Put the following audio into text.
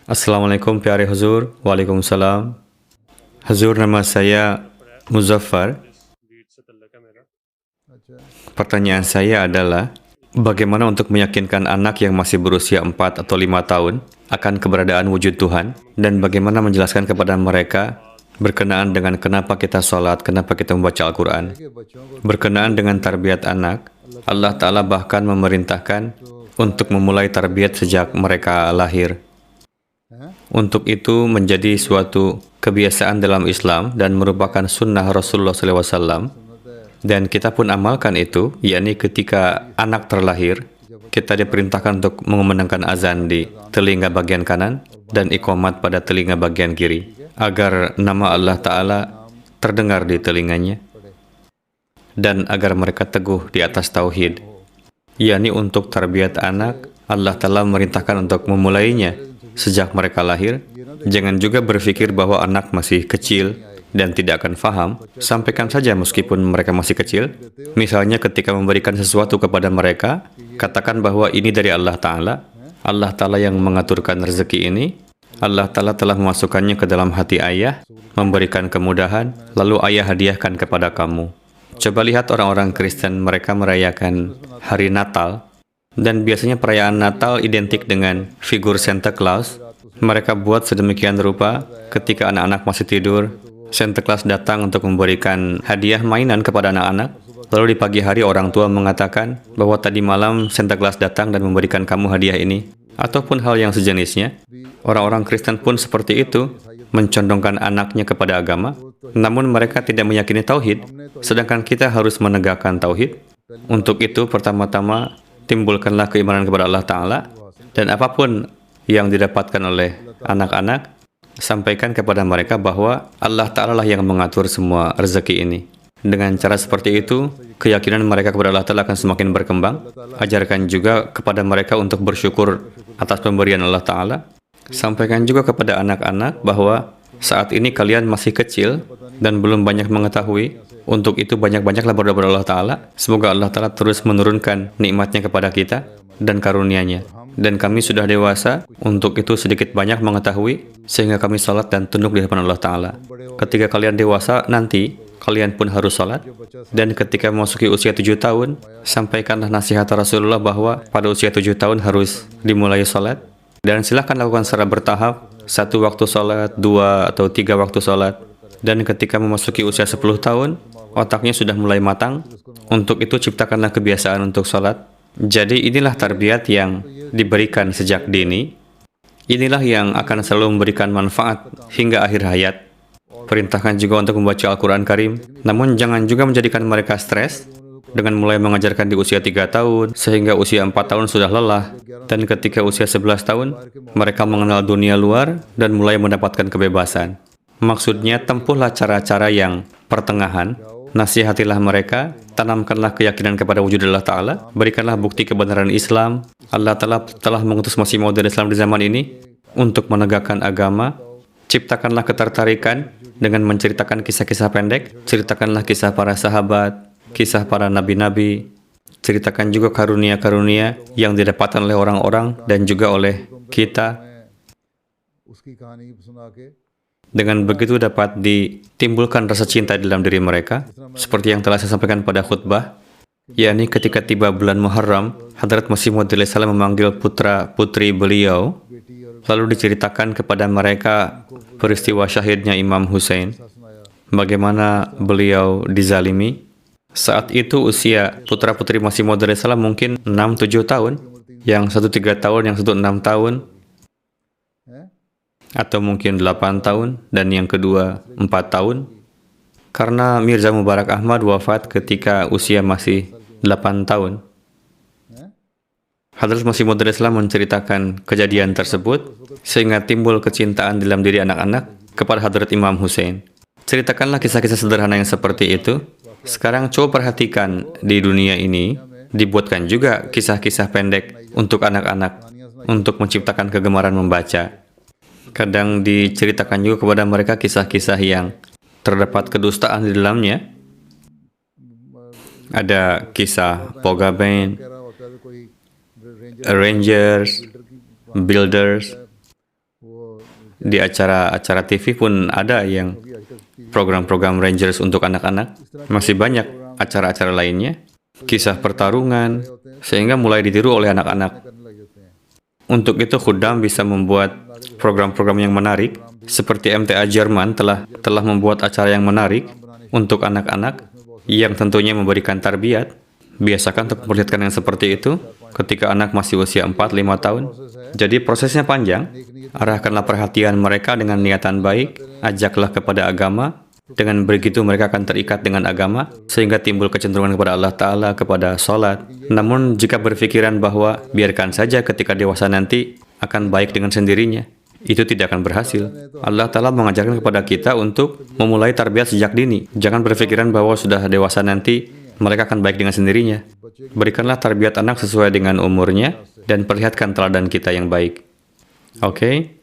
Assalamualaikum Pyare Huzur. Waalaikumsalam. Huzur, nama saya Muzaffar. Pertanyaan saya adalah, bagaimana untuk meyakinkan anak yang masih berusia 4 atau 5 tahun akan keberadaan wujud Tuhan, dan bagaimana menjelaskan kepada mereka berkenaan dengan kenapa kita sholat, kenapa kita membaca Al-Quran. Berkenaan dengan tarbiyat anak, Allah Ta'ala bahkan memerintahkan untuk memulai tarbiyat sejak mereka lahir. Untuk itu menjadi suatu kebiasaan dalam Islam dan merupakan sunnah Rasulullah SAW. Dan kita pun amalkan itu, yakni ketika anak terlahir, kita diperintahkan untuk mengumandangkan azan di telinga bagian kanan dan iqamat pada telinga bagian kiri, agar nama Allah Ta'ala terdengar di telinganya, dan agar mereka teguh di atas tauhid. Yakni untuk tarbiyat anak, Allah Ta'ala memerintahkan untuk memulainya sejak mereka lahir. Jangan juga berpikir bahwa anak masih kecil dan tidak akan faham. Sampaikan saja meskipun mereka masih kecil. Misalnya ketika memberikan sesuatu kepada mereka, katakan bahwa ini dari Allah Ta'ala. Allah Ta'ala yang mengaturkan rezeki ini. Allah Ta'ala telah memasukkannya ke dalam hati ayah, memberikan kemudahan, lalu ayah hadiahkan kepada kamu. Coba lihat orang-orang Kristen, mereka merayakan hari Natal, dan biasanya perayaan Natal identik dengan figur Santa Claus. Mereka buat sedemikian rupa, ketika anak-anak masih tidur, Santa Claus datang untuk memberikan hadiah mainan kepada anak-anak. Lalu di pagi hari orang tua mengatakan bahwa tadi malam Santa Claus datang dan memberikan kamu hadiah ini, ataupun hal yang sejenisnya. Orang-orang Kristen pun seperti itu, mencondongkan anaknya kepada agama, namun mereka tidak meyakini tauhid, sedangkan kita harus menegakkan tauhid. Untuk itu, pertama-tama, timbulkanlah keimanan kepada Allah Ta'ala, dan apapun yang didapatkan oleh anak-anak, sampaikan kepada mereka bahwa Allah Ta'ala lah yang mengatur semua rezeki ini. Dengan cara seperti itu, keyakinan mereka kepada Allah Ta'ala akan semakin berkembang. Ajarkan juga kepada mereka untuk bersyukur atas pemberian Allah Ta'ala. Sampaikan juga kepada anak-anak bahwa saat ini kalian masih kecil dan belum banyak mengetahui. Untuk itu banyak-banyaklah berdoa kepada Allah Ta'ala. Semoga Allah Ta'ala terus menurunkan nikmatnya kepada kita dan karunia-Nya. Dan kami sudah dewasa, untuk itu sedikit banyak mengetahui, sehingga kami salat dan tunduk di hadapan Allah Ta'ala. Ketika kalian dewasa nanti, kalian pun harus salat. Dan ketika memasuki usia 7 tahun, sampaikanlah nasihat Rasulullah bahwa pada usia 7 tahun harus dimulai salat. Dan silahkan lakukan secara bertahap, 1 waktu salat, 2 atau 3 waktu salat. Dan ketika memasuki usia 10 tahun, otaknya sudah mulai matang. Untuk itu ciptakanlah kebiasaan untuk salat. Jadi inilah tarbiyat yang diberikan sejak dini. Inilah yang akan selalu memberikan manfaat hingga akhir hayat. Perintahkan juga untuk membaca Al-Quran Karim. Namun jangan juga menjadikan mereka stres dengan mulai mengajarkan di usia 3 tahun, sehingga usia 4 tahun sudah lelah. Dan ketika usia 11 tahun, mereka mengenal dunia luar dan mulai mendapatkan kebebasan. Maksudnya, tempuhlah cara-cara yang pertengahan. Nasihatilah mereka, tanamkanlah keyakinan kepada wujud Allah Ta'ala, berikanlah bukti kebenaran Islam. Allah Ta'ala telah mengutus Masih Maud Islam di zaman ini untuk menegakkan agama. Ciptakanlah ketertarikan dengan menceritakan kisah-kisah pendek, ceritakanlah kisah para sahabat, kisah para nabi-nabi, ceritakan juga karunia-karunia yang didapatkan oleh orang-orang dan juga oleh kita. Dengan begitu dapat ditimbulkan rasa cinta di dalam diri mereka, seperti yang telah saya sampaikan pada khutbah, yakni ketika tiba bulan Muharram, Hadrat Masih Maud Salam memanggil putra-putri beliau, lalu diceritakan kepada mereka peristiwa syahidnya Imam Hussein, bagaimana beliau dizalimi. Saat itu usia putra-putri Masih Maud Salam mungkin 6-7 tahun, yang satu 3 tahun, yang satu 6 tahun, atau mungkin 8 tahun, dan yang kedua 4 tahun. Karena Mirza Mubarak Ahmad wafat ketika usia masih 8 tahun. Hadrat Masih Maud Islam menceritakan kejadian tersebut, sehingga timbul kecintaan dalam diri anak-anak kepada Hadrat Imam Hussein. Ceritakanlah kisah-kisah sederhana yang seperti itu. Sekarang coba perhatikan, di dunia ini dibuatkan juga kisah-kisah pendek untuk anak-anak, untuk menciptakan kegemaran membaca. Kadang diceritakan juga kepada mereka kisah-kisah yang terdapat kedustaan di dalamnya. Ada kisah Pogaben, Rangers, Builders, Di acara-acara TV pun ada yang program-program Rangers untuk anak-anak. Masih banyak acara-acara lainnya, kisah pertarungan, sehingga mulai ditiru oleh anak-anak. Untuk itu, Khuddam bisa membuat program-program yang menarik, seperti MTA Jerman telah membuat acara yang menarik untuk anak-anak, yang tentunya memberikan tarbiyat. Biasakan untuk memperlihatkan yang seperti itu ketika anak masih usia 4-5 tahun. Jadi prosesnya panjang. Arahkanlah perhatian mereka dengan niatan baik, ajaklah kepada agama. Dengan begitu mereka akan terikat dengan agama, sehingga timbul kecenderungan kepada Allah Ta'ala, kepada sholat. Namun jika berpikiran bahwa biarkan saja ketika dewasa nanti akan baik dengan sendirinya, itu tidak akan berhasil. Allah Ta'ala mengajarkan kepada kita untuk memulai tarbiyat sejak dini. Jangan berpikiran bahwa sudah dewasa nanti mereka akan baik dengan sendirinya. Berikanlah tarbiyat anak sesuai dengan umurnya dan perlihatkan teladan kita yang baik. Oke?